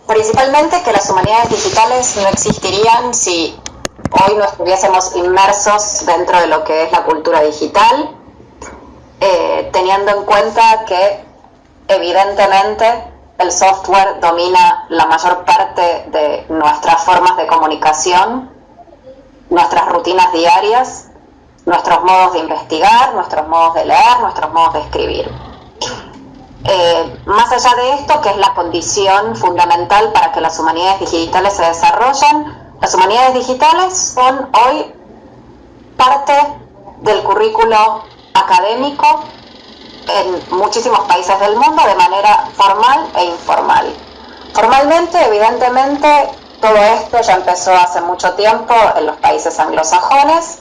Principalmente que las humanidades digitales no existirían si hoy no estuviésemos inmersos dentro de lo que es la cultura digital, teniendo en cuenta que evidentemente el software domina la mayor parte de nuestras formas de comunicación, nuestras rutinas diarias, nuestros modos de investigar, nuestros modos de leer, nuestros modos de escribir. Más allá de esto, que es la condición fundamental para que las humanidades digitales se desarrollen, las humanidades digitales son hoy parte del currículo académico en muchísimos países del mundo de manera formal e informal. Formalmente, evidentemente, todo esto ya empezó hace mucho tiempo en los países anglosajones.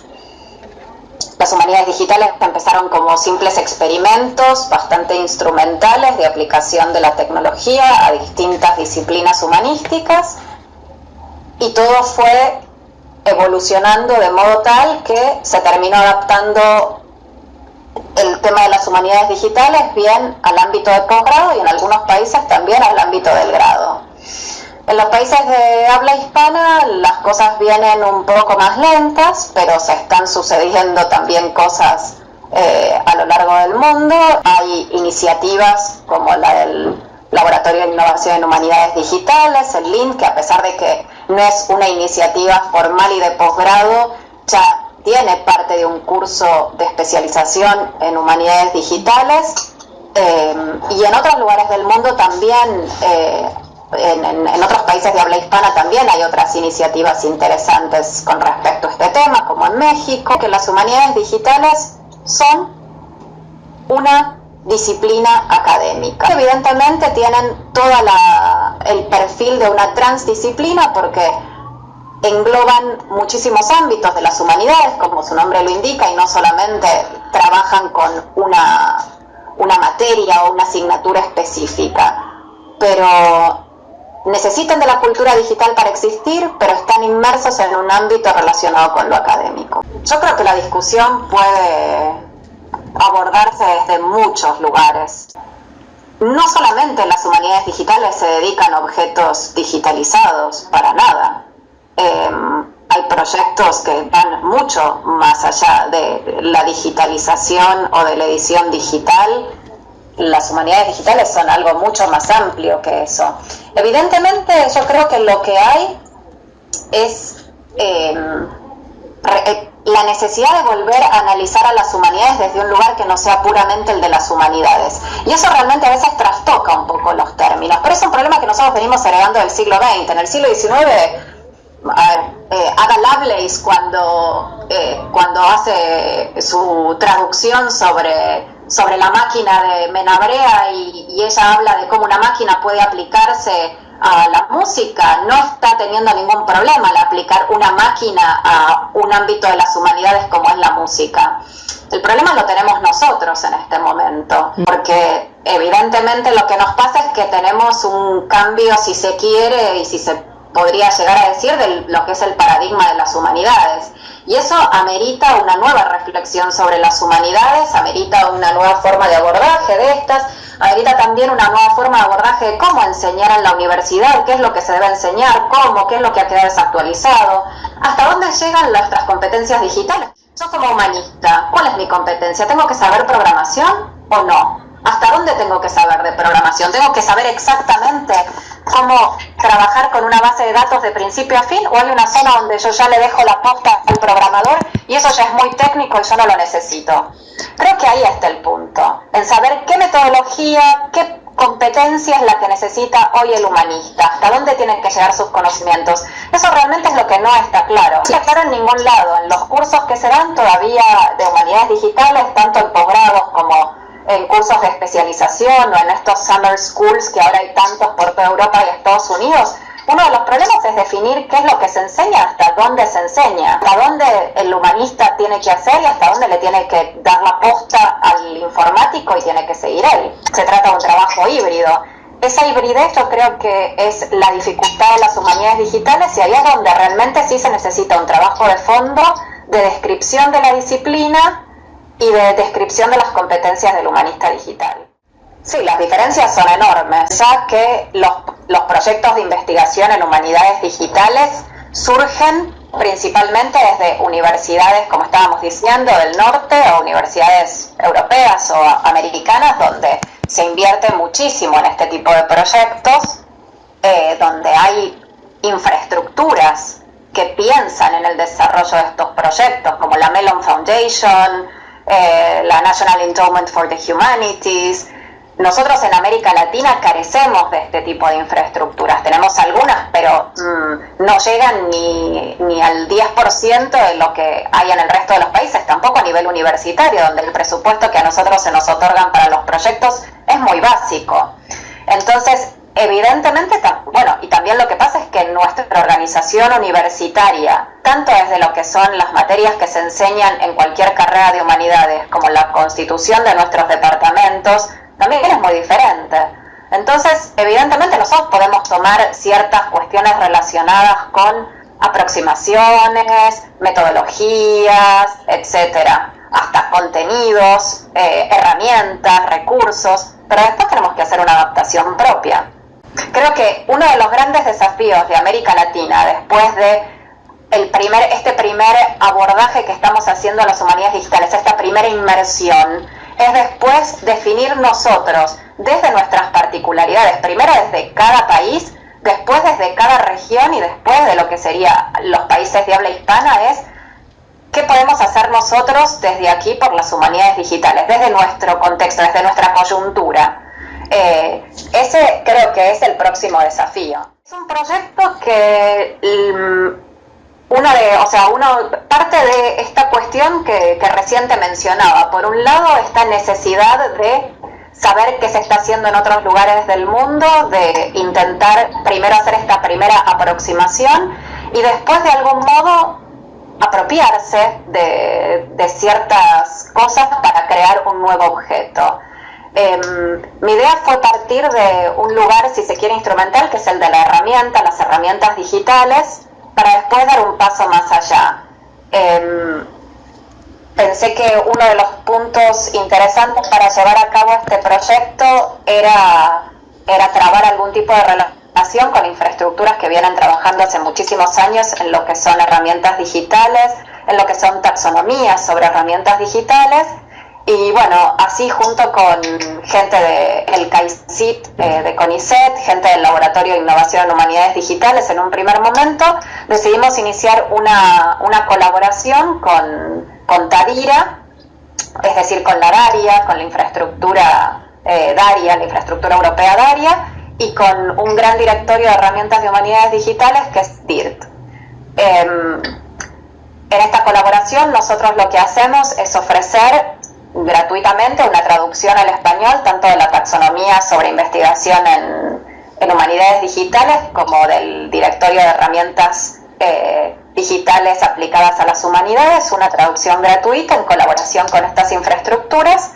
Las humanidades digitales empezaron como simples experimentos bastante instrumentales de aplicación de la tecnología a distintas disciplinas humanísticas, y todo fue evolucionando de modo tal que se terminó adaptando el tema de las humanidades digitales bien al ámbito de posgrado y en algunos países también al ámbito del grado. En los países de habla hispana las cosas vienen un poco más lentas, pero se están sucediendo también cosas a lo largo del mundo. Hay iniciativas como la del Laboratorio de Innovación en Humanidades Digitales, el LIN, que a pesar de que no es una iniciativa formal y de posgrado, ya tiene parte de un curso de especialización en humanidades digitales, y en otros lugares del mundo también, en otros países de habla hispana también hay otras iniciativas interesantes con respecto a este tema, como en México, que las humanidades digitales son una disciplina académica. Evidentemente tienen todo el perfil de una transdisciplina porque engloban muchísimos ámbitos de las humanidades, como su nombre lo indica, y no solamente trabajan con una materia o una asignatura específica, pero necesitan de la cultura digital para existir, pero están inmersos en un ámbito relacionado con lo académico. Yo creo que la discusión puede abordarse desde muchos lugares. No solamente las humanidades digitales se dedican a objetos digitalizados, para nada. Hay proyectos que van mucho más allá de la digitalización o de la edición digital. Las humanidades digitales son algo mucho más amplio que eso. Evidentemente, yo creo que lo que hay es la necesidad de volver a analizar a las humanidades desde un lugar que no sea puramente el de las humanidades. Y eso realmente a veces trastoca un poco los términos, pero es un problema que nosotros venimos heredando del siglo XX. En el siglo XIX, Ada Lovelace, cuando hace su traducción sobre la máquina de Menabrea, y ella habla de cómo una máquina puede aplicarse a la música, no está teniendo ningún problema al aplicar una máquina a un ámbito de las humanidades como es la música. El problema lo tenemos nosotros en este momento, porque evidentemente lo que nos pasa es que tenemos un cambio, si se quiere, y si se podría llegar a decir, de lo que es el paradigma de las humanidades. Y eso amerita una nueva reflexión sobre las humanidades, amerita una nueva forma de abordaje de estas, amerita también una nueva forma de abordaje de cómo enseñar en la universidad, qué es lo que se debe enseñar, qué es lo que ha quedado desactualizado, hasta dónde llegan nuestras competencias digitales. Yo como humanista, ¿cuál es mi competencia? ¿Tengo que saber programación o no? ¿Hasta dónde tengo que saber de programación? ¿Tengo que saber exactamente cómo trabajar con una base de datos de principio a fin, o hay una zona donde yo ya le dejo la posta al programador y eso ya es muy técnico y yo no lo necesito? Creo que ahí está el punto, en saber qué metodología, qué competencia es la que necesita hoy el humanista, hasta dónde tienen que llegar sus conocimientos. Eso realmente es lo que no está claro. No está claro en ningún lado. En los cursos que se dan todavía de humanidades digitales, tanto en posgrados como en cursos de especialización o en estos summer schools que ahora hay tantos por toda Europa y Estados Unidos, uno de los problemas es definir qué es lo que se enseña, hasta dónde se enseña, hasta dónde el humanista tiene que hacer y hasta dónde le tiene que dar la posta al informático y tiene que seguir él. Se trata de un trabajo híbrido. Esa hibridez yo creo que es la dificultad de las humanidades digitales, y ahí es donde realmente sí se necesita un trabajo de fondo, de descripción de la disciplina y de descripción de las competencias del humanista digital. Sí, las diferencias son enormes, ya que los proyectos de investigación en humanidades digitales surgen principalmente desde universidades, como estábamos diciendo, del norte, o universidades europeas o americanas, donde se invierte muchísimo en este tipo de proyectos, donde hay infraestructuras que piensan en el desarrollo de estos proyectos, como la Mellon Foundation, la National Endowment for the Humanities. Nosotros en América Latina carecemos de este tipo de infraestructuras. Tenemos algunas, pero no llegan ni al 10% de lo que hay en el resto de los países, tampoco a nivel universitario, donde el presupuesto que a nosotros se nos otorgan para los proyectos es muy básico. Entonces, evidentemente, bueno, y también lo que pasa es que en nuestra organización universitaria, tanto desde lo que son las materias que se enseñan en cualquier carrera de humanidades, como la constitución de nuestros departamentos, también es muy diferente. Entonces, evidentemente nosotros podemos tomar ciertas cuestiones relacionadas con aproximaciones, metodologías, etcétera, hasta contenidos, herramientas, recursos, pero después tenemos que hacer una adaptación propia. Creo que uno de los grandes desafíos de América Latina, después de este primer abordaje que estamos haciendo a las humanidades digitales, esta primera inmersión, es después definir nosotros, desde nuestras particularidades, primero desde cada país, después desde cada región y después de lo que serían los países de habla hispana, es qué podemos hacer nosotros desde aquí por las humanidades digitales, desde nuestro contexto, desde nuestra coyuntura. Ese creo que es el próximo desafío. Es un proyecto que parte de esta cuestión que recién te mencionaba. Por un lado, esta necesidad de saber qué se está haciendo en otros lugares del mundo, de intentar primero hacer esta primera aproximación y después de algún modo apropiarse de ciertas cosas para crear un nuevo objeto. Mi idea fue partir de un lugar, si se quiere, instrumental, que es el de las herramientas digitales, para después dar un paso más allá. Pensé que uno de los puntos interesantes para llevar a cabo este proyecto era trabar algún tipo de relación con infraestructuras que vienen trabajando hace muchísimos años en lo que son herramientas digitales, en lo que son taxonomías sobre herramientas digitales. Y bueno, así junto con gente del CAICIT, de CONICET, gente del Laboratorio de Innovación en Humanidades Digitales, en un primer momento decidimos iniciar una colaboración con TADIRA, es decir, con la DARIA, con la infraestructura DARIA, la infraestructura europea DARIA, y con un gran directorio de herramientas de humanidades digitales que es DIRT. En esta colaboración nosotros lo que hacemos es ofrecer gratuitamente una traducción al español tanto de la taxonomía sobre investigación en humanidades digitales como del directorio de herramientas digitales aplicadas a las humanidades, una traducción gratuita en colaboración con estas infraestructuras.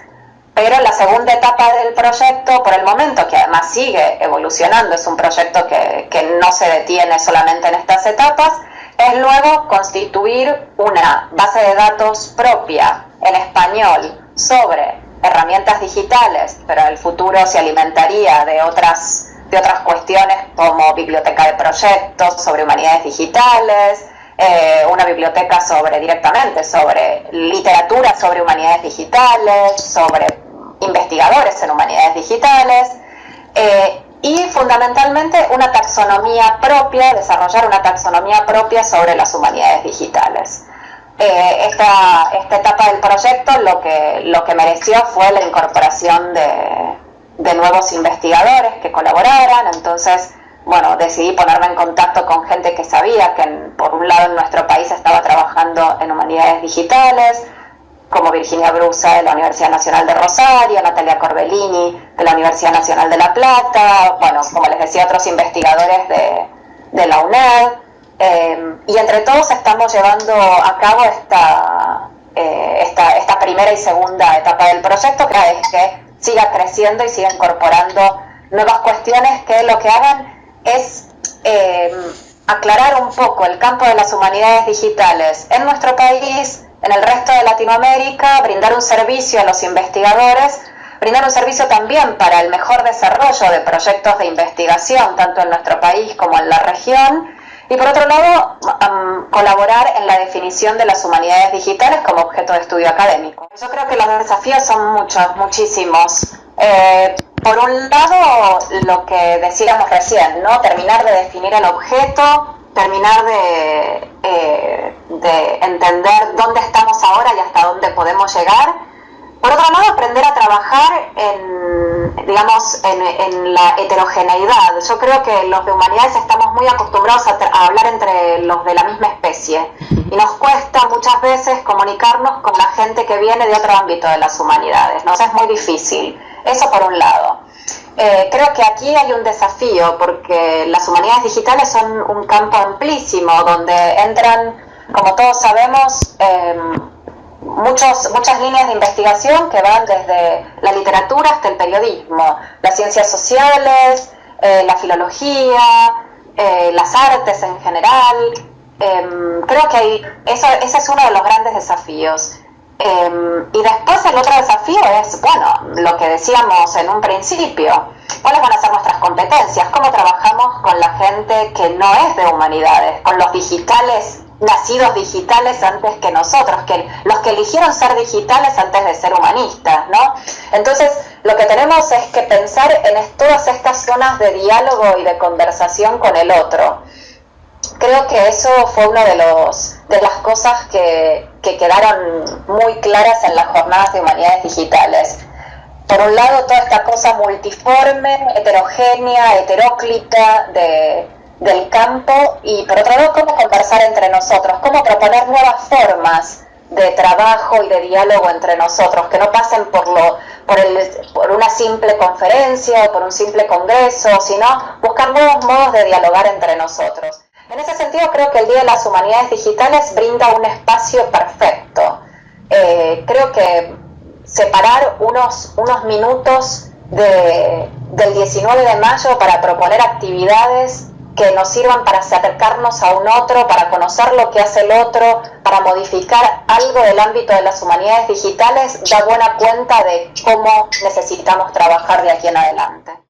Pero la segunda etapa del proyecto, por el momento, que además sigue evolucionando, es un proyecto que no se detiene solamente en estas etapas, es luego constituir una base de datos propia en español sobre herramientas digitales, pero en el futuro se alimentaría de otras cuestiones como biblioteca de proyectos sobre humanidades digitales, una biblioteca directamente sobre literatura sobre humanidades digitales, sobre investigadores en humanidades digitales, y fundamentalmente desarrollar una taxonomía propia sobre las humanidades digitales. Esta etapa del proyecto lo que mereció fue la incorporación de nuevos investigadores que colaboraran. Entonces, bueno, decidí ponerme en contacto con gente que sabía que por un lado en nuestro país estaba trabajando en humanidades digitales, como Virginia Brusa de la Universidad Nacional de Rosario, Natalia Corbellini de la Universidad Nacional de La Plata, bueno, como les decía, otros investigadores de la UNED, y entre todos estamos llevando a cabo esta primera y segunda etapa del proyecto, que es que siga creciendo y siga incorporando nuevas cuestiones que lo que hagan es aclarar un poco el campo de las humanidades digitales en nuestro país, en el resto de Latinoamérica, brindar un servicio a los investigadores brindar un servicio también para el mejor desarrollo de proyectos de investigación, tanto en nuestro país como en la región, y por otro lado, colaborar en la definición de las humanidades digitales como objeto de estudio académico. Yo creo que los desafíos son muchos, muchísimos. Por un lado, lo que decíamos recién, ¿no? Terminar de definir el objeto, terminar de entender dónde estamos ahora y hasta dónde podemos llegar. Por otro lado, aprender a trabajar en la heterogeneidad. Yo creo que los de humanidades estamos muy acostumbrados a hablar entre los de la misma especie y nos cuesta muchas veces comunicarnos con la gente que viene de otro ámbito de las humanidades, ¿no? O sea, es muy difícil. Eso por un lado. Creo que aquí hay un desafío porque las humanidades digitales son un campo amplísimo donde entran, como todos sabemos, muchas líneas de investigación que van desde la literatura hasta el periodismo, las ciencias sociales, la filología, las artes en general. Creo que ese es uno de los grandes desafíos. Y después el otro desafío es, bueno, lo que decíamos en un principio, ¿cuáles van a ser nuestras competencias? ¿Cómo trabajamos con la gente que no es de humanidades, con los digitales, nacidos digitales antes que nosotros, los que eligieron ser digitales antes de ser humanistas, ¿no? Entonces, lo que tenemos es que pensar en todas estas zonas de diálogo y de conversación con el otro. Creo que eso fue una de las cosas que quedaron muy claras en las jornadas de humanidades digitales. Por un lado, toda esta cosa multiforme, heterogénea, heteróclita del campo, y por otro lado, cómo conversar entre nosotros, cómo proponer nuevas formas de trabajo y de diálogo entre nosotros, que no pasen por una simple conferencia o por un simple congreso, sino buscar nuevos modos de dialogar entre nosotros. En ese sentido, creo que el Día de las Humanidades Digitales brinda un espacio perfecto. Creo que separar unos minutos del 19 de mayo para proponer actividades que nos sirvan para acercarnos a un otro, para conocer lo que hace el otro, para modificar algo del ámbito de las humanidades digitales, da buena cuenta de cómo necesitamos trabajar de aquí en adelante.